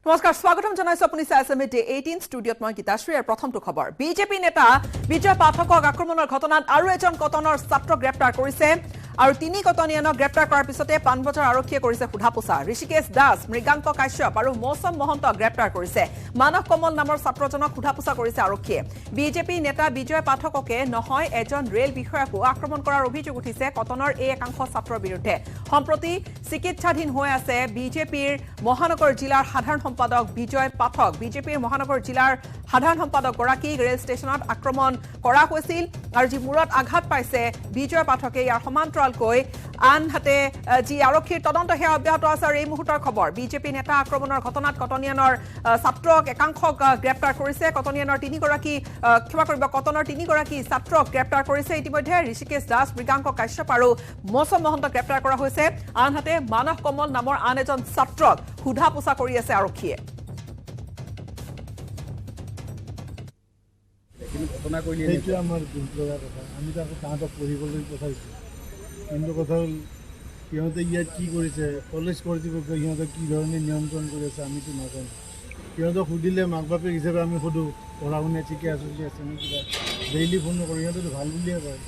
নমস্কাৰ স্বাগতম জনাইছো আপুনি চাইছে ডে 18 ষ্টুডিঅত মই গীতাশ্ৰী আৰু প্ৰথমটো খবৰ বিজেপি নেতা বিজয় পাঠকক আক্ৰমণৰ ঘটনাত আৰু এজন কটনৰ ছাত্ৰ গ্ৰেপ্তাৰ কৰিছে আৰু তিনি কটনিয়ানক গ্ৰেপ্তাৰ কৰাৰ পিছতে পানবজাৰ আৰক্ষীয়ে কৰিছে সোধাপোছা ঋষিকেশ দাস মৃগাংক কাশ্যপ আৰু মৌচম মহন্ত গ্ৰেপ্তাৰ কৰিছে মানৱ কমল নামৰ ছাত্ৰজনক সোধাপোছা কৰিছে আৰক্ষীয়ে বিজেপি নেতা বিজয় পাঠককে নহয় এজন ৰেল বিষয়াকো আক্ৰমণ কৰাৰ অভিযোগ উঠিছে কটনৰ এই একাংশ ছাত্ৰৰ বিৰুদ্ধে সম্প্ৰতি চিকিৎসাধীন হৈ আছে বিজেপিৰ মহানগৰ জিলাৰ সাধাৰণ সম্পাদক বিজয় পাঠক বিজেপিৰ মহানগৰ জিলাৰ সাধাৰণ সম্পাদক গৰাকী ৰেল ষ্টেচনত আক্ৰমণ কৰা হৈছিল আৰু যি মূৰত আঘাত পাইছে বিজয় পাঠকে ইয়াৰ সমান্তৰালকৈ আনহাতে যি আৰক্ষীৰ তদন্ত সেয়া অব্যাহত আছে আৰু এই মুহূৰ্তৰ খবৰ বিজেপি নেতা আক্ৰমণৰ ঘটনাত কটনিয়ানৰ ছাত্ৰক একাংশক গ্ৰেপ্তাৰ কৰিছে কটনিয়ানৰ কটনৰ তিনিগৰাকী ছাত্ৰক গ্ৰেপ্তাৰ কৰিছে ইতিমধ্যে ঋষিকেশ দাস মৃগাংক কাশ্যপ আৰু মৌচম মহন্তক গ্ৰেপ্তাৰ কৰা হৈছে আনহাতে মানৱ কমল নামৰ আন এজন ছাত্ৰক সোধাপোছা কৰি আছে আৰক্ষীয়ে আমি তাহাঁতক পঢ়িবলৈ পঠাইছোঁ কিন্তু কথা হ'ল সিহঁতে ইয়াত কি কৰিছে কলেজ কৰ্তৃপক্ষ সিহঁতক কি ধৰণে নিয়ন্ত্ৰণ কৰি আছে আমিতো নাজানো সিহঁতক সুধিলে মাক বাপেক হিচাপে আমি সোধোঁ পঢ়া শুনা ঠিকে আছে নে কিবা ডেইলি ফোন নকৰোঁ সিহঁতেতো ভাল বুলিয়ে কয়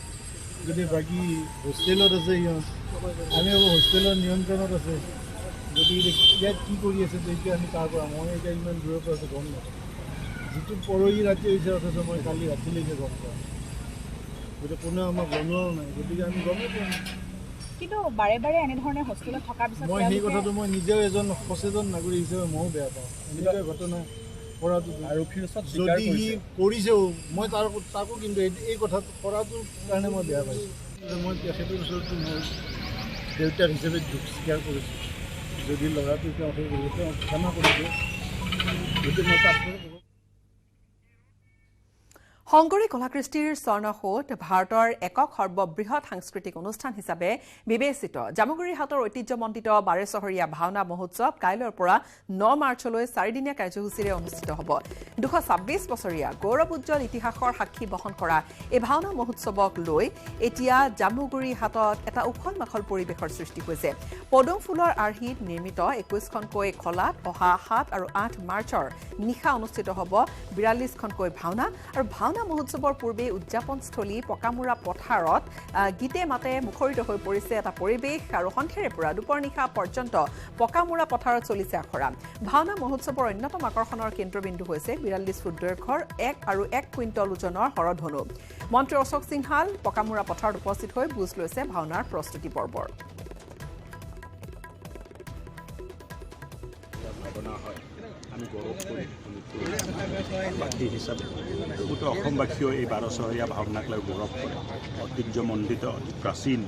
যদি বাকী হোষ্টেলত আছে সিহঁত আমি আকৌ হোষ্টেলৰ নিয়ন্ত্ৰণত আছে গতিকে ইয়াত কি কৰি আছে তেতিয়া আমি তাৰ পৰা মই এতিয়া ইমান দূৰৰ পৰা আছে গম নাপাওঁ যিটো পৰহি ৰাতি হৈছে অথচ মই কালি ৰাতিলৈকে গম পাওঁ গতিকে কোনেও আমাক জনোৱাও নাই গতিকে আমি গমেই পোৱা নাই কিন্তু বাৰে বাৰে এনেধৰণে হোষ্টেলত থকাৰ পিছত মই সেই কথাটো মই নিজেও এজন সচেতন নাগৰিক হিচাপে ময়ো বেয়া পাওঁ এনেকুৱা ঘটনা কৰাটো আৰক্ষীৰ ওচৰত যদি সি কৰিছেও মই তাকো কিন্তু এই কথা কৰাটোৰ কাৰণে মই বেয়া পাইছোঁ মই তেখেতৰ ওচৰতো মোৰ দেউতাক হিচাপে দুখ স্বীকাৰ কৰিছোঁ যদি ল'ৰাটো তেওঁ ক্ষমা কৰিছে গতিকে মই তাক শংকৰী কলাকৃষ্টিৰ স্বৰ্ণসৌধ ভাৰতৰ একক সৰ্ববৃহৎ সাংস্কৃতিক অনুষ্ঠান হিচাপে বিবেচিত জামুগুৰিহাটৰ ঐতিহ্যমণ্ডিত 12 চহৰীয়া ভাওনা মহোৎসৱ কাইলৈৰ পৰা 9 মাৰ্চলৈ 4দিনীয়া কাৰ্যসূচীৰে অনুষ্ঠিত হ'ব 226 বছৰীয়া গৌৰৱ উজ্জ্বল ইতিহাসৰ সাক্ষী বহন কৰা এই ভাওনা মহোৎসৱক লৈ এতিয়া জামুগুৰিহাটত এটা উখল মাখল পৰিৱেশৰ সৃষ্টি হৈছে পদুম ফুলৰ আৰ্হিত নিৰ্মিত 21খনকৈ খলাত অহা 7 আৰু 8 মাৰ্চৰ নিশা অনুষ্ঠিত হ'ব 42খনকৈ ভাওনা আৰু ভাওনা মহোৎসৱৰ পূৰ্বে উদযাপনস্থলী পকামুৰা পথাৰত গীতে মাতে মুখৰিত হৈ পৰিছে এটা পৰিৱেশ আৰু সন্ধিয়াৰে পৰা দুপৰ নিশা পৰ্যন্ত পকামুৰা পথাৰত চলিছে আখৰা ভাওনা মহোৎসৱৰ অন্যতম আকৰ্ষণৰ কেন্দ্ৰবিন্দু হৈছে 42 ফুট দৈৰ্ঘ্যৰ 1 কুইণ্টল ওজনৰ হৰধনু মন্ত্ৰী অশোক সিংহাল পকামুৰা পথাৰত উপস্থিত হৈ বুজ লৈছে ভাওনাৰ প্ৰস্তুতি পৰ্বৰ আমি গৌৰৱ কৰি বাসী হিচাপে গোটেই অসমবাসীয়েও এই 12 চহৰীয়া ভাওনাক লৈ গৌৰৱ কৰে ঐতিহ্যমণ্ডিত অতি প্ৰাচীন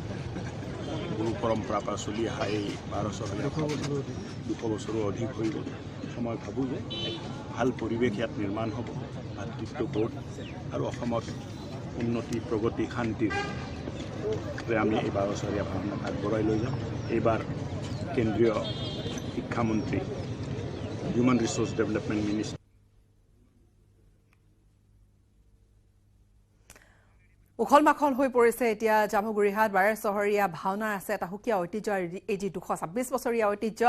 গুৰু পৰম্পৰাৰ পৰা চলি অহা এই 12 চহৰীয়া 200 বছৰো অধিক হৈ গ'ল মই ভাবোঁ যে ভাল পৰিৱেশ ইয়াত নিৰ্মাণ হ'ব ভাতৃত্ববোধ আৰু অসমত উন্নতি প্ৰগতি শান্তিৰ আমি এই 12 চহৰীয়া ভাওনাক আগবঢ়াই লৈ যাম এইবাৰ কেন্দ্ৰীয় শিক্ষামন্ত্ৰী Human Resource Development Ministry. উখল মাখল হৈ পৰিছে এতিয়া জামুগুৰিহাট 12 চহৰীয়া ভাওনাৰ আছে এটা সুকীয়া ঐতিহ্য এই যি 226 বছৰীয়া ঐতিহ্য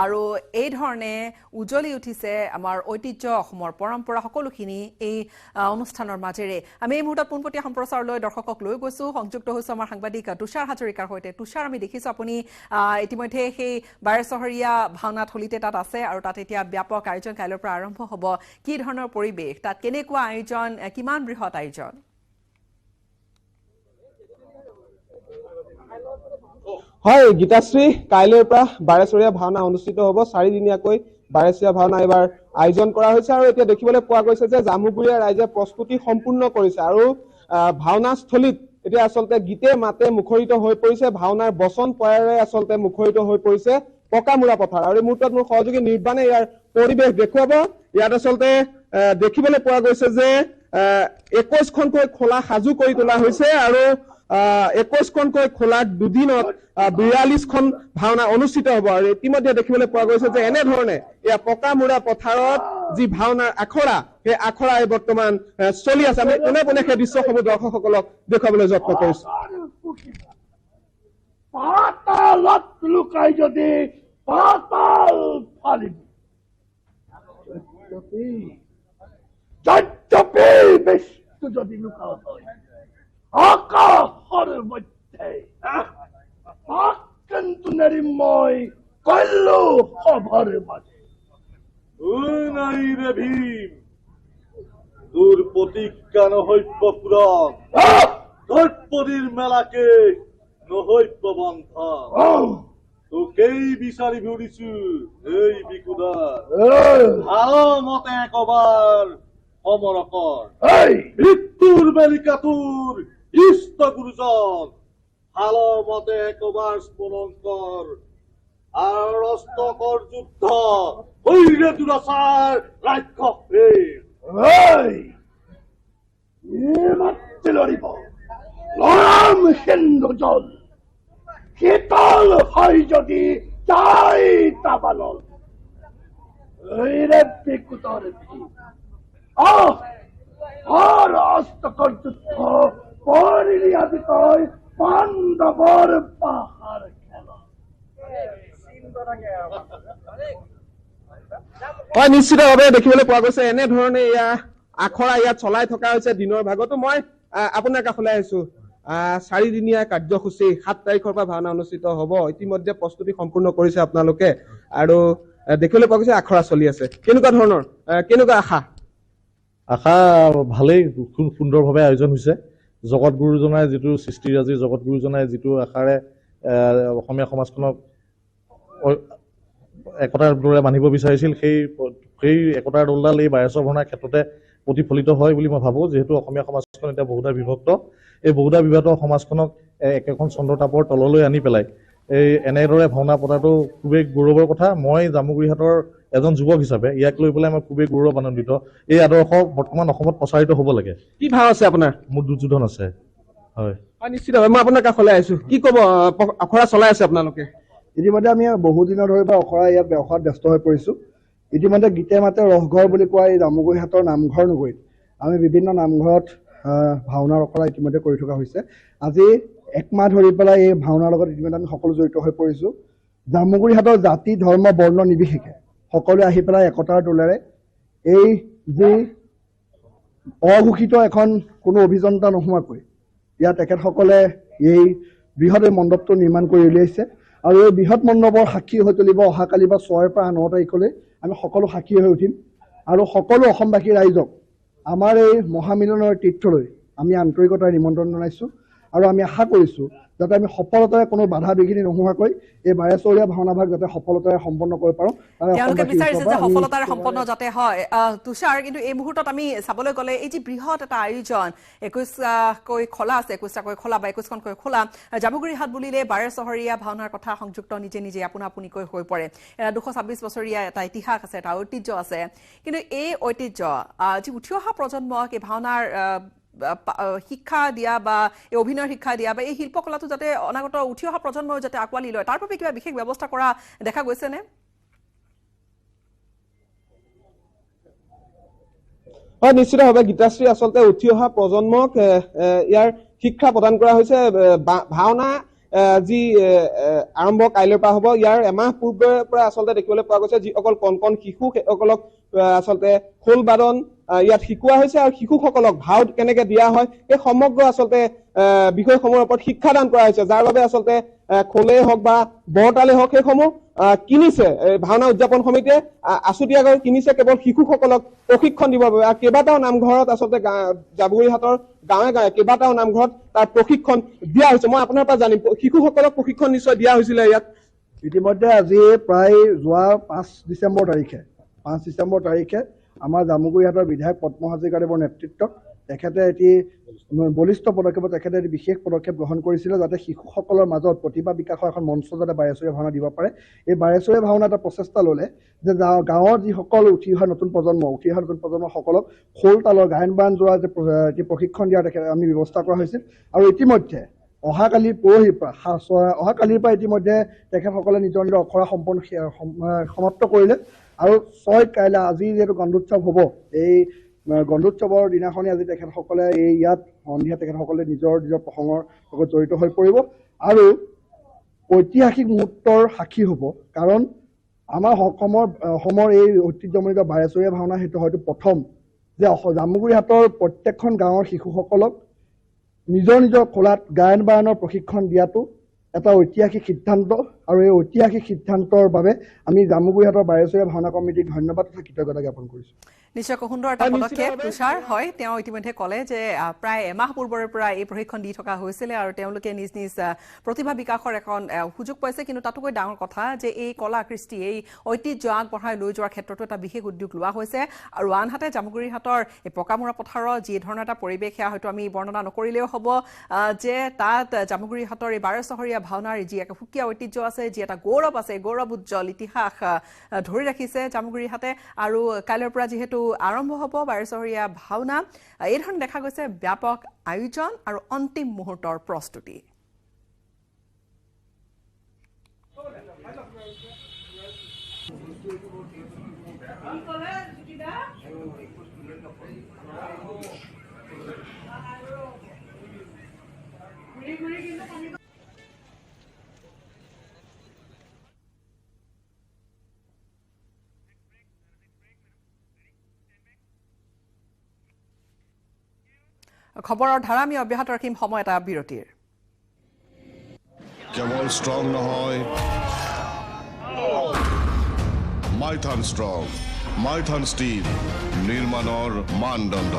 আৰু এই ধৰণে উজ্জ্বলি উঠিছে আমাৰ ঐতিহ্য অসমৰ পৰম্পৰা সকলোখিনি এই অনুষ্ঠানৰ মাজেৰে আমি এই মুহূৰ্তত পোনপটীয়া সম্প্ৰচাৰলৈ দৰ্শকক লৈ গৈছো সংযুক্ত হৈছো আমাৰ সাংবাদিক তুষাৰ হাজৰিকাৰ সৈতে তুষাৰ আমি দেখিছো আপুনি ইতিমধ্যে সেই 12 চহৰীয়া ভাওনা থলীতে তাত আছে আৰু তাত এতিয়া ব্যাপক আয়োজন কাইলৈৰ পৰা আৰম্ভ হ'ব কি ধৰণৰ পৰিৱেশ তাত কেনেকুৱা আয়োজন কিমান বৃহৎ আয়োজন হয় গীতাশ্ৰী কাইলৈৰ পৰা 12 চহৰীয়া ভাওনা অনুষ্ঠিত হ'ব 4দিনীয়াকৈ 12 চহৰীয়া ভাওনা এবাৰ আয়োজন কৰা হৈছে আৰু এতিয়া দেখিবলৈ পোৱা গৈছে যে জামুগুৰিয়া ৰাইজে প্ৰস্তুতি সম্পূৰ্ণ কৰিছে আৰু ভাওনাস্থলীত এতিয়া আচলতে গীতে মাতে মুখৰিত হৈ পৰিছে ভাওনাৰ বচন পয়াৰে আচলতে মুখৰিত হৈ পৰিছে পকামুৰা পথাৰ আৰু এই মুহূৰ্তত মোৰ সহযোগী নিৰ্বাণে ইয়াৰ পৰিৱেশ দেখুৱাব ইয়াত আচলতে দেখিবলৈ পোৱা গৈছে যে 21খনকৈ খোলা সাজু কৰি তোলা হৈছে আৰু 21খনকৈ খোলাত দুদিনত 42খন ভাওনা অনুষ্ঠিত হ'ব আৰু ইতিমধ্যে দেখিবলৈ পোৱা গৈছে যে এনেধৰণে এয়া পকামুৰা পথাৰত যি ভাওনাৰ আখৰা সেই আখৰাই বৰ্তমান চলি আছে আমি কোনে কোনে সেই দৃশ্যসমূহ দৰ্শকসকলক দেখুৱাবলৈ যত্ন কৰিছো পাতালত লুকাই যদি পাতাল ফালিব যদ্যপি বিষ্ণু যদি লুকা হয় আকাশের মধ্যে কিন্তু নির্ময় কইল সবার মাঝে নাই রে ভীম তোর প্রতিজ্ঞা নহৈব পুরন দ্রৌপদীর মেলাকে নহৈব বন্ধন তোকেই বিচাৰি ঘূৰিছো এই বিকুদাৰ ভালো মতে একবাৰ সমৰ কৰ মৃত্যুৰ বেলিকাটোৰ ইষ্ট গুৰুজন ভালো মতে একবাৰ স্মৰণ কৰ আৰু অস্তকৰ যুদ্ধ হৈৰে দুৰাচাৰ ৰাক্ষসে মাতি লৰিব লৰাম সিন্ধু জল শীতল হয় যদি যাই তাবালল বিকুতৰ আৰ অস্তকৰ যুদ্ধ পৰিলি আদি কয় পাণ্ডৱৰ পাহাৰ খেলা হয় নিশ্চিতভাৱে দেখিবলৈ পোৱা গৈছে এনেধৰণে আখৰা ইয়াত চলাই থকা হৈছে দিনৰ ভাগতো মই আপোনাৰ কাষলৈ আহিছো 4 দিনীয়া কাৰ্যসূচী 7 তাৰিখৰ পৰা ভাওনা অনুষ্ঠিত হ'ব ইতিমধ্যে প্ৰস্তুতি সম্পূৰ্ণ কৰিছে আপোনালোকে আৰু দেখিবলৈ পোৱা গৈছে আখৰা চলি আছে কেনেকুৱা আশা ভালেই খুব সুন্দৰভাৱে আয়োজন হৈছে জগত গুৰুজনাই যিটো সৃষ্টিৰাজি জগত গুৰুজনাই যিটো আশাৰে অসমীয়া সমাজখনক একতাৰ দৰে মানিব বিচাৰিছিল সেই একতাৰ দলডাল এই বাৰেশ্বৰ ভাওনাৰ ক্ষেত্ৰতে প্ৰতিফলিত হয় বুলি মই ভাবোঁ যিহেতু অসমীয়া সমাজখন এতিয়া বহুধা বিভক্ত এই বহুধা বিভক্ত সমাজখনক একেখন চন্দ্ৰতাপৰ তললৈ আনি পেলাই এই এনেদৰে ভাওনা পতাটো খুবেই গৌৰৱৰ কথা মই জামুগুৰিহাটৰ এজন যুৱক হিচাপে ইয়াক লৈ পেলাই মই খুবেই গৌৰৱ আনন্দিত এই আদৰ্শ বৰ্তমান অসমত প্ৰচাৰিত হ'ব লাগে কি ভাও আছে আপোনাৰ মোৰ দুৰ্যোধন আছে হয় নিশ্চিতভাৱে মই আপোনাৰ কাষলৈ আহিছো কি ক'ব আখৰা চলাই আছে আপোনালোকে ইতিমধ্যে আমি বহুদিনৰ ধৰি অখৰা ইয়াত ব্যৱসায়ত ব্যস্ত হৈ পৰিছোঁ ইতিমধ্যে গীতে মাতে ৰসঘৰ বুলি কোৱা এই জামুগুৰিহাটৰ নামঘৰ নগৰীত আমি বিভিন্ন নামঘৰত ভাওনাৰ অখৰা ইতিমধ্যে কৰি থকা হৈছে আজি 1 মাহ ধৰি পেলাই এই ভাওনাৰ লগত ইতিমধ্যে আমি সকলো জড়িত হৈ পৰিছোঁ জামুগুৰিহাটৰ জাতি ধৰ্ম বৰ্ণ নিৰ্বিশেষে সকলোৱে আহি পেলাই একতাৰ দোলেৰে এই যি অঘোষিত এখন কোনো অভিযন্তা নোহোৱাকৈ ইয়াত তেখেতসকলে এই বৃহৎ এই মণ্ডপটো নিৰ্মাণ কৰি উলিয়াইছে আৰু এই বৃহৎ মণ্ডপৰ সাক্ষী হৈ তুলিব অহাকালি বা 6 পৰা 9 তাৰিখলৈ আমি সকলো সাক্ষী হৈ উঠিম আৰু সকলো অসমবাসী ৰাইজক আমাৰ এই মহামিলনৰ তীৰ্থলৈ আমি আন্তৰিকতাৰে নিমন্ত্ৰণ জনাইছোঁ আৰু আমি আশা কৰিছোঁ যাতে আমি সফলতাৰে কোনো বাধা বিঘিনি নোহোৱাকৈ এই বাৰেচৰীয়া ভাওনাভাগ যাতে সফলতাৰে সম্পন্ন কৰিব পাৰোঁ তেওঁলোকে বিচাৰিছে যে সফলতাৰে সম্পন্ন যাতে হয় তুষাৰ কিন্তু এই মুহূৰ্তত আমি চাবলৈ গ'লে এই যি বৃহৎ এটা আয়োজন 21কৈ খোলা আছে 21কৈ খোলা বা 21খনকৈ খোলা জামুগুৰিহাট বুলিলে বাৰেচহৰীয়া ভাওনাৰ কথা সংযুক্ত নিজে আপোনাপুনিকৈ হৈ পৰে 226 বছৰীয়া এটা ইতিহাস আছে এটা ঐতিহ্য আছে কিন্তু এই ঐতিহ্য যি উঠি অহা প্ৰজন্মক এই ভাওনাৰ শিক্ষা দিয়া বা এই অভিনয়ৰ শিক্ষা দিয়া বা এই শিল্পকলাটো যাতে অনাগত উঠি অহা প্ৰজন্মই যাতে আকোৱালি লয় তাৰ বাবে কিবা বিশেষ ব্যৱস্থা কৰা দেখা গৈছেনে হয় নিশ্চিতভাৱে গীতাশ্ৰী আচলতে উঠি অহা প্ৰজন্মক ইয়াৰ শিক্ষা প্ৰদান কৰা হৈছে ভাওনা যি আৰম্ভ কাইলৈৰ পৰা হ'ব ইয়াৰ এমাহ পূৰ্বৰ পৰা আচলতে দেখিবলৈ পোৱা গৈছে যিসকল কণ শিশু সেইসকলক আচলতে খোল বাদন ইয়াত শিকোৱা হৈছে আৰু শিশুসকলক ভাও কেনেকৈ দিয়া হয় এই সমগ্ৰ আচলতে বিষয়সমূহৰ ওপৰত শিক্ষাদান কৰা হৈছে যাৰ বাবে আচলতে খোলেই হওক বা বৰতালেই হওক সেইসমূহ কিনিছে ভাওনা উদযাপন সমিতিয়ে আছুতীয়াকৈ কিনিছে কেৱল শিশুসকলক প্ৰশিক্ষণ দিবৰ বাবে আৰু কেইবাটাও নামঘৰত আচলতে জামুগুৰিহাটৰ গাঁৱে গাঁৱে কেইবাটাও নামঘৰত তাৰ প্ৰশিক্ষণ দিয়া হৈছে মই আপোনাৰ পৰা জানিম শিশুসকলক প্ৰশিক্ষণ নিশ্চয় দিয়া হৈছিলে ইয়াত ইতিমধ্যে আজি প্ৰায় যোৱা 5 ডিচেম্বৰ তাৰিখে আমাৰ জামুগুৰিহাটৰ বিধায়ক পদ্ম হাজৰিকাদেৱৰ নেতৃত্বত তেখেতে এটি বলিষ্ঠ পদক্ষেপত তেখেতে এটি বিশেষ পদক্ষেপ গ্ৰহণ কৰিছিলে যাতে শিশুসকলৰ মাজত প্ৰতিভা বিকাশৰ এখন মঞ্চ যাতে বাৰেচৰীয়া ভাওনা দিব পাৰে এই বাৰেচৰীয়া ভাওনা এটা প্ৰচেষ্টা ল'লে যে গাঁৱৰ যিসকল উঠি অহা নতুন প্ৰজন্মসকলক খোল তালৰ গায়ন বায়ন যোৱা যে প্ৰশিক্ষণ দিয়া তেখেতে আমি ব্যৱস্থা কৰা হৈছিল আৰু ইতিমধ্যে অহাকালিৰ পৰা ইতিমধ্যে তেখেতসকলে নিজৰ অখৰা সম্পূৰ্ণ সমাপ্ত কৰিলে আৰু 6 কাইলৈ আজি যিহেতু গন্ধোৎসৱ হ'ব এই গন্ধোৎসৱৰ দিনাখনি আজি তেখেতসকলে এই ইয়াত সন্ধিয়া তেখেতসকলে নিজৰ প্ৰসংগৰ লগত জড়িত হৈ পৰিব আৰু ঐতিহাসিক মুহূৰ্তৰ সাক্ষী হ'ব কাৰণ আমাৰ অসমৰ এই ঐতিহ্যমণ্ডিত বাৰেচৰীয়া ভাওনা সেইটো হয়তো প্ৰথম যে জামুগুৰি হাটৰ প্ৰত্যেকখন গাঁৱৰ শিশুসকলক নিজৰ নিজৰ কলাত গায়ন বায়নৰ প্ৰশিক্ষণ দিয়াটো এটা ঐতিহাসিক সিদ্ধান্ত আৰু এই ঐতিহাসিক সিদ্ধান্তৰ বাবে আমি জামুগুৰি হাটৰ বাৰেচৰীয়া ভাওনা কমিটিক ধন্যবাদ তথা কৃতজ্ঞতা জ্ঞাপন কৰিছোঁ। নিশ্চয় সুন্দৰ এটা পদক্ষেপ তুষাৰ হয়। তেওঁ ইতিমধ্যে ক'লে যে প্ৰায় এমাহ পূৰ্বৰে পৰা এই প্ৰশিক্ষণ দি থকা হৈছিলে আৰু তেওঁলোকে নিজ নিজ প্ৰতিভা বিকাশৰ এখন সুযোগ পাইছে। কিন্তু তাতোকৈ ডাঙৰ কথা যে এই কলা কৃষ্টি এই ঐতিহ্য আগবঢ়াই লৈ যোৱাৰ ক্ষেত্ৰতো এটা বিশেষ উদ্যোগ লোৱা হৈছে। আৰু আনহাতে জামুগুৰি হাটৰ এই পকামূৰা পথাৰৰ যি ধৰণৰ এটা পৰিৱেশ সেয়া হয়তো আমি বৰ্ণনা নকৰিলেও হ'ব যে তাত জামুগুৰি হাটৰ এই 12 চহৰীয়া ভাওনাৰ যি এক সুকীয়া ঐতিহ্য আছে, যি এটা গৌৰৱ আছে, গৌৰৱ উজ্জ্বল ইতিহাস ধৰি ৰাখিছে জামুগুৰি হাটে। আৰু কাইলৈৰ পৰা যিহেতু আৰম্ভ হ'ব 12 চহৰীয়া ভাওনা, এই ধৰণে দেখা গৈছে ব্যাপক আয়োজন আৰু অন্তিম মুহূৰ্তৰ প্ৰস্তুতি। খবৰৰ ধাৰা আমি অব্যাহত ৰাখিম সময় এটা বিৰতিৰ। কেৱল ষ্ট্ৰং নহয়, মাইথান ষ্ট্ৰং, মাইথান ষ্টিল, নিৰ্মাণৰ মানদণ্ড।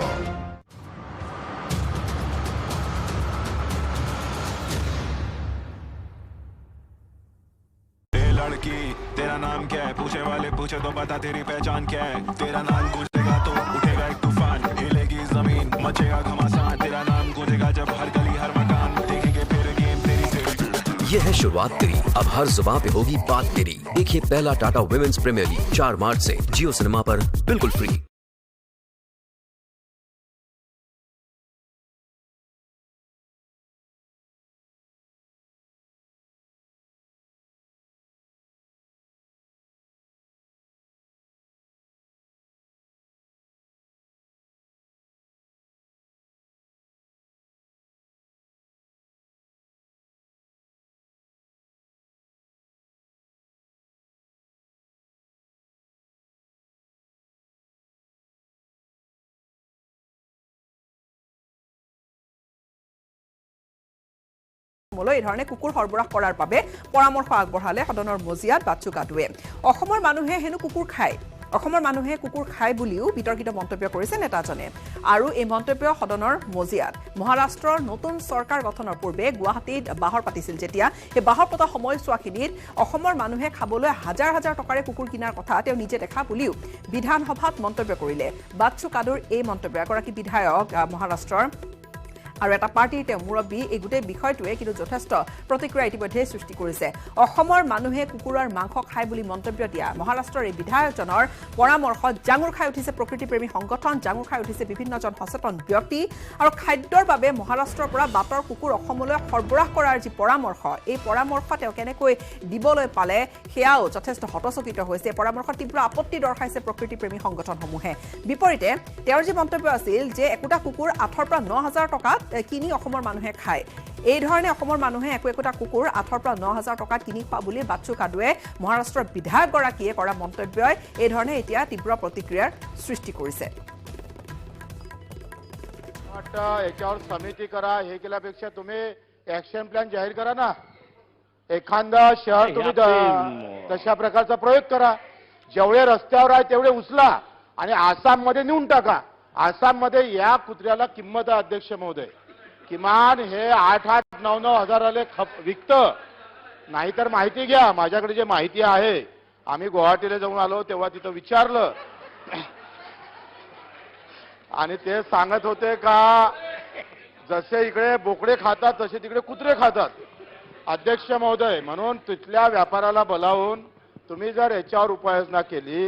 लड़की तेरा नाम क्या है, पूछे वाले पूछे तो बता तेरी पहचान क्या है। तेरा नाम गूंजेगा तो उठेगा एक तूफान, हिलेगी जमीन मचेगा घमासान। तेरा नाम गूंजेगा जब हर गली हर मकान देखेंगे फिर गेम तेरी से। ये है शुरुआत तेरी, अब हर जुबान पे होगी बात तेरी। देखिए पहला टाटा वुमेन्स प्रीमियर लीग 4 मार्च से जियो सिनेमा पर बिल्कुल फ्री। এই ধৰণে কুকুৰ সৰবৰাহ কৰাৰ বাবে পৰামৰ্শ আগবঢ়ালে সদনৰ মজিয়াত বাচ্চু কাদুৱে। অসমৰ মানুহে হেনো কুকুৰ খায়, অসমৰ মানুহে কুকুৰ খায় বুলিও বিতৰ্কিত মন্তব্য কৰিছে নেতাজনে। আৰু এই মন্তব্য সদনৰ মজিয়াত মহাৰাষ্ট্ৰৰ নতুন চৰকাৰ গঠনৰ পূৰ্বে গুৱাহাটীত বাহৰ পাতিছিল যেতিয়া, সেই বাহৰ পতা সময়ছোৱাখিনিত অসমৰ মানুহে খাবলৈ হাজাৰ হাজাৰ টকাৰে কুকুৰ কিনাৰ কথা তেওঁ নিজে দেখা বুলিও বিধানসভাত মন্তব্য কৰিলে বাচ্চু কাদুৰ। এই মন্তব্য এগৰাকী বিধায়ক মহাৰাষ্ট্ৰৰ আৰু এটা পাৰ্টিৰ তেওঁ মুৰব্বী। এই গোটেই বিষয়টোৱে কিন্তু যথেষ্ট প্ৰতিক্ৰিয়া ইতিমধ্যে সৃষ্টি কৰিছে। অসমৰ মানুহে কুকুৰৰ মাংস খায় বুলি মন্তব্য দিয়া মহাৰাষ্ট্ৰৰ এই বিধায়কজনৰ পৰামৰ্শত জাঙুৰ খাই উঠিছে প্ৰকৃতিপ্ৰেমী সংগঠন, জাঙুৰ খাই উঠিছে বিভিন্নজন সচেতন ব্যক্তি। আৰু খাদ্যৰ বাবে মহাৰাষ্ট্ৰৰ পৰা বাটৰ কুকুৰ অসমলৈ সৰবৰাহ কৰাৰ যি পৰামৰ্শ, এই পৰামৰ্শ তেওঁ কেনেকৈ দিবলৈ পালে সেয়াও যথেষ্ট হতচকিত হৈছে। পৰামৰ্শত তীব্ৰ আপত্তি দৰ্শাইছে প্ৰকৃতিপ্ৰেমী সংগঠনসমূহে। বিপৰীতে তেওঁৰ যি মন্তব্য আছিল যে একোটা কুকুৰ 8,000 পৰা 9,000 টকাত কিনি অসমৰ মানুহে খায়, এই ধৰণে অসমৰ মানুহে একোটা কুকুৰ 8,000 পৰা 9,000 টকাত কিনি খোৱা বুলি বাচ্চু কাদুৱে মহাৰাষ্ট্ৰৰ বিধায়কগৰাকীয়ে কৰা মন্তব্যই এই ধৰণে এতিয়া তীব্ৰ প্ৰতিক্ৰিয়াৰ সৃষ্টি কৰিছে। याच्यावर समिती करा, हे केल्यापेक्षा तुम्ही ऍक्शन प्लॅन जाहीर करा ना. एखादा शहर तुम्ही तशा प्रकारचा प्रयोग करा. जेवढे रस्त्यावर आहे तेवढे उचला आणि आसाममध्ये नेऊन टाका. आसाममध्ये या कुत्र्याला किंमत आहे अध्यक्ष महोदय, किमान हे 8-9 हजाराले विकतं. नाहीतर माहिती घ्या, माझ्याकडे जे माहिती आहे, आम्ही गुवाहाटीला जाऊन आलो तेव्हा तिथं विचारलं आणि ते सांगत होते का जसे इकडे बोकडे खातात तसे तिकडे कुत्रे खातात. अध्यक्ष महोदय, म्हणून तिथल्या व्यापाराला बोलावून तुम्ही जर याच्यावर उपाययोजना केली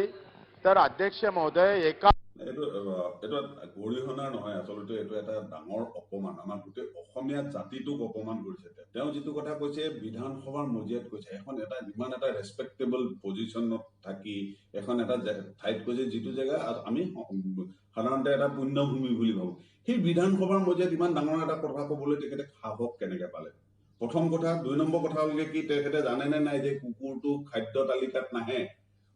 तर अध्यक्ष महोदय एका এইটো গৰিহণা নহয়, আচলতে এইটো এটা ডাঙৰ অপমান, আমাৰ গোটেই অসমীয়া জাতিটোক অপমান কৰিছে। তেওঁ যিটো কথা কৈছে বিধানসভাৰ মজিয়াত কৈছে, এখন এটা ইমান এটা ৰেচপেক্টেবল পজিশ্যনত থাকি এখন এটা ঠাইত কৈছে যিটো জেগা আমি সাধাৰণতে এটা পুণ্যভূমি বুলি ভাবোঁ, সেই বিধানসভাৰ মজিয়াত ইমান ডাঙৰ এটা কথা ক'বলৈ তেখেতে সাহস কেনেকৈ পালে? প্ৰথম কথা। 2 নম্বৰ কথা হ'লে কি তেখেতে জানেনে নাই যে কুকুৰটো খাদ্য তালিকাত নাহে,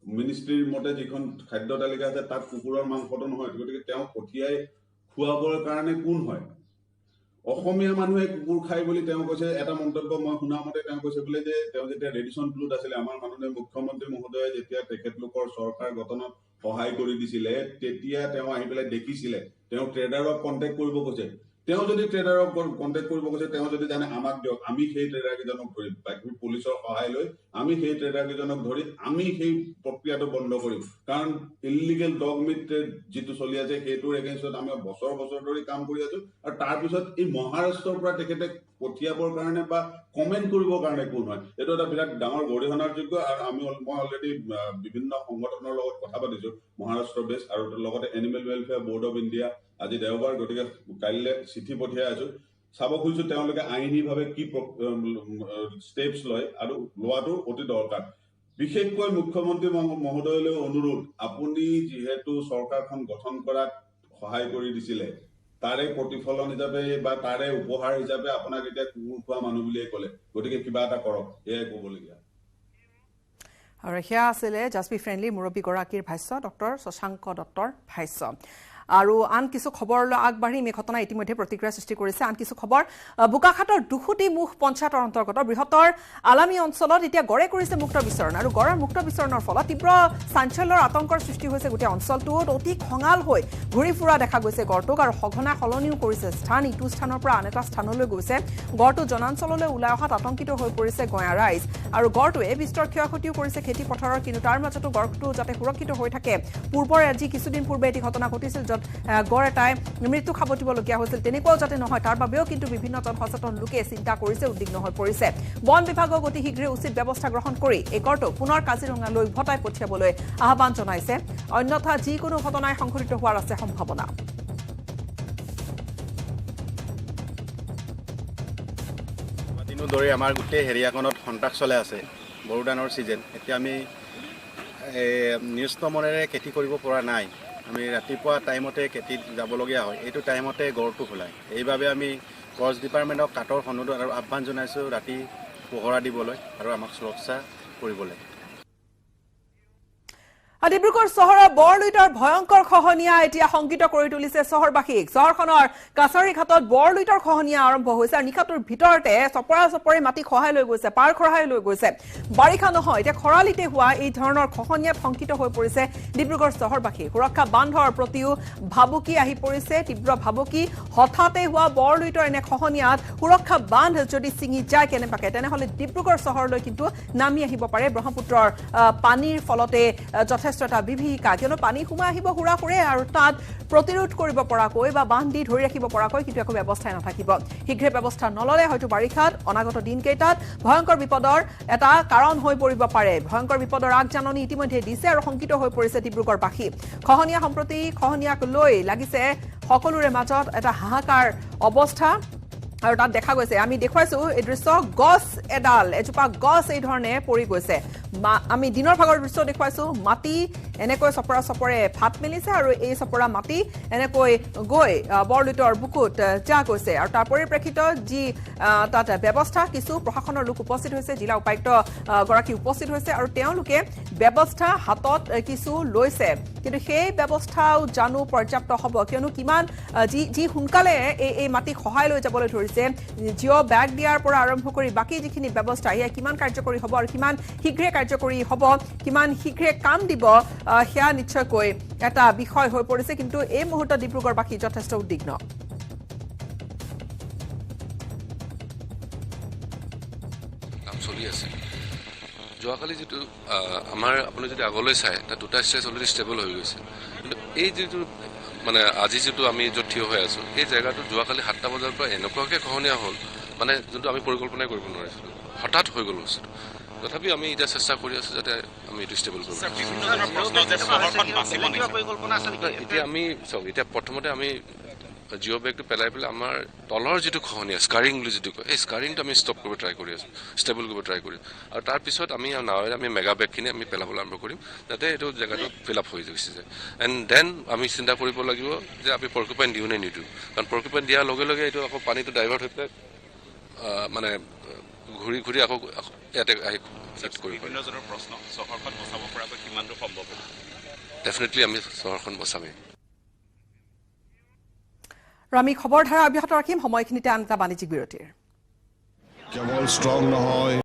মিনিষ্ট্ৰীৰ মতে যিখন খাদ্য তালিকা আছে তাত কুকুৰৰ মাংসটো নহয় গতিকে তেওঁ পঠিয়াই খুৱাবৰ কাৰণে কোন হয় অসমীয়া মানুহে কুকুৰ খাই বুলি তেওঁ কৈছে এটা মন্তব্য মই শুনা মতে তেওঁ কৈছে বোলে যে তেওঁ যেতিয়া ৰেডিশ্যন প্লুট আছিলে আমাৰ মাননীয় মুখ্যমন্ত্ৰী মহোদয়ে যেতিয়া তেখেতলোকৰ চৰকাৰ গঠনত সহায় কৰি দিছিলে তেতিয়া তেওঁ আহি পেলাই দেখিছিলে তেওঁ ট্ৰেডাৰক কণ্টেক্ট কৰিব কৈছে তেওঁ যদি ট্ৰেডাৰক কণ্টেক্ট কৰিব কৈছে তেওঁ যদি জানে আমাক দিয়ক আমি সেই ট্ৰেডাৰকেইজনক ধৰিম বাকী পুলিচৰ সহায় লৈ আমি সেই ট্ৰেডাৰকেইজনক ধৰি আমি সেই প্ৰক্ৰিয়াটো বন্ধ কৰিম কাৰণ ইলিগেল ডগ মিট যিটো চলি আছে সেইটোৰ এগেইনষ্টত আমি বছৰ বছৰ ধৰি কাম কৰি আছো আৰু তাৰপিছত এই মহাৰাষ্ট্ৰৰ পৰা তেখেতে পঠিয়াবৰ কাৰণে বা কমেণ্ট কৰিবৰ কাৰণে কোন হয় এইটো এটা বিৰাট ডাঙৰ গৰিহণাৰ যোগ্য আৰু মই অলৰেডি বিভিন্ন সংগঠনৰ লগত কথা পাতিছো মহাৰাষ্ট্ৰ বেছ আৰু লগতে animal welfare board of India আজি দেওবাৰ গতিকে কাইলৈ চিঠি পঠিয়াই আছো চাব খুজিছো তেওঁলোকে আইনীভাৱে কি ষ্টেপছ লয় আৰু লোৱাটো অতি দৰকাৰ বিশেষকৈ মুখ্যমন্ত্ৰী মহোদয়লৈ অনুৰোধ আপুনি যিহেতু চৰকাৰখন গঠন কৰাত সহায় কৰি দিছিলে তাৰে প্ৰতিফলন হিচাপে বা তাৰে উপহাৰ হিচাপে আপোনাক এতিয়া কুকুৰ খোৱা মানুহ বুলিয়ে ক'লে গতিকে কিবা এটা কৰক এয়াই ক'বলগীয়া আৰু সেয়া আছিলে জাস্পি ফ্ৰেণ্ডলি মুৰব্বীগৰাকীৰ ভাষ্য ডক্টৰ শশাংক দত্তৰ ভাষ্য আৰু আন কিছু খবৰলৈ আগবাঢ়িম এই ঘটনা ইতিমধ্যে প্ৰতিক্ৰিয়া সৃষ্টি কৰিছে আন কিছু খবৰ বোকাখাটৰ দুখুটি মুখ পঞ্চায়তৰ অন্তৰ্গত বৃহত্তৰ আলামী অঞ্চলত এতিয়া গড়ে কৰিছে মুক্ত বিচৰণ আৰু গড়ৰ মুক্ত বিচৰণৰ ফলত তীব্ৰ চাঞ্চল্যৰ আতংকৰ সৃষ্টি হৈছে গোটেই অঞ্চলটোত অতি খঙাল হৈ ঘূৰি ফুৰা দেখা গৈছে গড়টোক আৰু সঘনা সলনিও কৰিছে স্থান ইটো স্থানৰ পৰা আন এটা স্থানলৈ গৈছে গড়টো জনাঞ্চললৈ ওলাই অহাত আতংকিত হৈ পৰিছে গঞা ৰাইজ আৰু গড়টোৱে বিস্তৰ ক্ষয়ক্ষতিও কৰিছে খেতি পথাৰৰ কিন্তু তাৰ মাজতো গড়টো যাতে সুৰক্ষিত হৈ থাকে পূৰ্বৰে আজি কিছুদিন পূৰ্বে এটি ঘটনা ঘটিছিল গড় এটাই মৃত্যু খাবতিবলগীয়া হৈছিল তেনেকুৱাও যাতে নহয় তাৰ বাবেও কিন্তু বিভিন্ন জনসচেতন লোকে চিন্তা কৰিছে উদ্বিগ্ন হৈ পৰিছে বন বিভাগক অতি শীঘ্ৰে উচিত ব্যৱস্থা গ্ৰহণ কৰি এই গড়টো পুনৰ কাজিৰঙালৈ উভতাই পঠিয়াবলৈ আহ্বান জনাইছে অন্যথা যিকোনো ঘটনাই সংঘটিত হোৱাৰ আছে সম্ভাৱনা দিনো ধৰি আমাৰ গোটেই হেৰিয়াখনত সন্ত্ৰাস চলাই আছে বড়োদানৰ ছিজন এতিয়া আমি নিউজ নমনেৰে খেতি কৰিব পৰা নাই আমি ৰাতিপুৱা টাইমতে খেতিত যাবলগীয়া হয় এইটো টাইমতে গড়টো খোলায় এইবাবে আমি ফৰেষ্ট ডিপাৰ্টমেণ্টক কাটৰ সন্মুখত আৰু আহ্বান জনাইছোঁ ৰাতি পোহৰা দিবলৈ আৰু আমাক সুৰক্ষা কৰিবলৈ ডিব্ৰুগড় চহৰৰ বৰলুইতৰ ভয়ংকৰ খহনীয়া এতিয়া সংকিত কৰি তুলিছে চহৰবাসীক চহৰখনৰ কাছাৰী ঘাটত বৰলুইতৰ খহনীয়া আৰম্ভ হৈছে আৰু নিশাটোৰ ভিতৰতে চপৰি মাটি খহাই লৈ গৈছে পাৰ খহাই লৈ গৈছে বাৰিষা নহয় এতিয়া খৰালিতে হোৱা এই ধৰণৰ খহনীয়াত সংকিত হৈ পৰিছে ডিব্ৰুগড় চহৰবাসী সুৰক্ষা বান্ধৰ প্ৰতিও ভাবুকি আহি পৰিছে তীব্ৰ ভাবুকি হঠাতে হোৱা বৰলুইতৰ এনে খহনীয়াত সুৰক্ষা বান্ধ যদি ছিঙি যায় কেনেবাকে তেনেহলে ডিব্ৰুগড় চহৰলৈ কিন্তু নামি আহিব পাৰে ব্ৰহ্মপুত্ৰৰ পানীৰ ফলতে যথেষ্ট এটা বিভীষিকা কিয়নো পানী সোমাই আহিব হুৰাহুৰে আৰু তাত প্ৰতিৰোধ কৰিব পৰাকৈ বা বান্ধ দি ধৰি ৰাখিব পৰাকৈ কিন্তু একো ব্যৱস্থাই নাথাকিব শীঘ্ৰে ব্যৱস্থা নললে হয়তো বাৰিষাত অনাগত দিনকেইটাত ভয়ংকৰ বিপদৰ এটা কাৰণ হৈ পৰিব পাৰে ভয়ংকৰ বিপদৰ আগজাননী ইতিমধ্যে দিছে আৰু সংকিত হৈ পৰিছে ডিব্ৰুগড়বাসী খহনীয়া সম্প্ৰতি খহনীয়াক লৈ লাগিছে সকলোৰে মাজত এটা হাহাকাৰ অৱস্থা আৰু তাত দেখা গৈছে আমি দেখুৱাইছো এই দৃশ্য গছ এজোপা গছ এই ধৰণে পৰি গৈছে আমি দিনৰ ভাগৰ দৃশ্য দেখুৱাইছো মাটি এনেকৈ চপৰে ফাট মেলিছে আৰু এই চপৰা মাটি এনেকৈ গৈ বৰলুইতৰ বুকুত যা গৈছে আৰু তাৰ পৰিপ্ৰেক্ষিতত যি তাত ব্যৱস্থা কিছু প্ৰশাসনৰ লোক উপস্থিত হৈছে জিলা উপায়ুক্ত গৰাকী উপস্থিত হৈছে আৰু তেওঁলোকে ব্যৱস্থা হাতত কিছু লৈছে কিন্তু সেই ব্যৱস্থাও জানো পৰ্যাপ্ত হ'ব কিয়নো কিমান যি সোনকালে এই মাটি সহায় লৈ যাবলৈ ধৰিছে জিঅ' বেগ দিয়াৰ পৰা আৰম্ভ কৰি বাকী যিখিনি ব্যৱস্থা এয়া কিমান কাৰ্যকৰী হ'ব আৰু কিমান শীঘ্ৰে কাৰ্যকৰী হ'ব কিমান শীঘ্ৰে কাম দিব সেয়া নিশ্চয়কৈ এটা বিষয় হৈ পৰিছে কিন্তু এই মুহূৰ্তত ডিব্ৰুগড়বাসী যথেষ্ট উদ্বিগ্ন কাম চলি আছে যোৱাকালি যিটো আমাৰ আপুনি যদি আগলৈ চাই তাত দুটা ষ্টেজ অলৰেডি ষ্টেবল হৈ গৈছে কিন্তু এই যিটো মানে আজি যিটো আমি য'ত থিয় হৈ আছোঁ এই জেগাটো যোৱাকালি 7টা বজাৰ পৰা এনেকুৱাকৈ খহনীয়া হ'ল মানে যোনটো আমি পৰিকল্পনাই কৰিব নোৱাৰিছিলোঁ হঠাৎ হৈ গ'ল বস্তুটো তথাপি আমি এতিয়া চেষ্টা কৰি আছোঁ যাতে আমি এইটো ষ্টেবল কৰিব এতিয়া আমি চাওক এতিয়া প্ৰথমতে আমি জিঅ' বেগটো পেলাই পেলাই আমাৰ তলৰ যিটো খহনীয়া স্কাৰিং বুলি যিটো কয় এই স্কাৰিংটো আমি ষ্টপ কৰিব ট্ৰাই কৰি আছোঁ ষ্টেবল কৰিব ট্ৰাই কৰি আৰু তাৰপিছত আমি নাৱেৰে আমি মেগা বেগখিনি আমি পেলাবলৈ আৰম্ভ কৰিম যাতে এইটো জেগাটো ফিল আপ হৈ গুচি যায় এণ্ড দেন আমি চিন্তা কৰিব লাগিব যে আমি পৰ্কুপাইন দিওঁ নে নিদিওঁ কাৰণ পৰ্কুপাইন দিয়াৰ লগে লগে এইটো আকৌ পানীটো ডাইভাৰ্ট হৈ পেলাই মানে ঘূৰি আকৌ ইয়াতে আহি হিট কৰিব পাৰিম বিভিন্নজনৰ প্ৰশ্ন চহৰখন বচাব পৰাকৈ কিমান দূৰ সম্ভৱ হ'ব ডেফিনেটলি আমি চহৰখন বচামেই আৰু আমি খবৰ ধাৰা অব্যাহত ৰাখিম সময়খিনিতে আন এটা বাণিজ্যিক বিৰতিৰ কেৱল ষ্ট্ৰং নহয়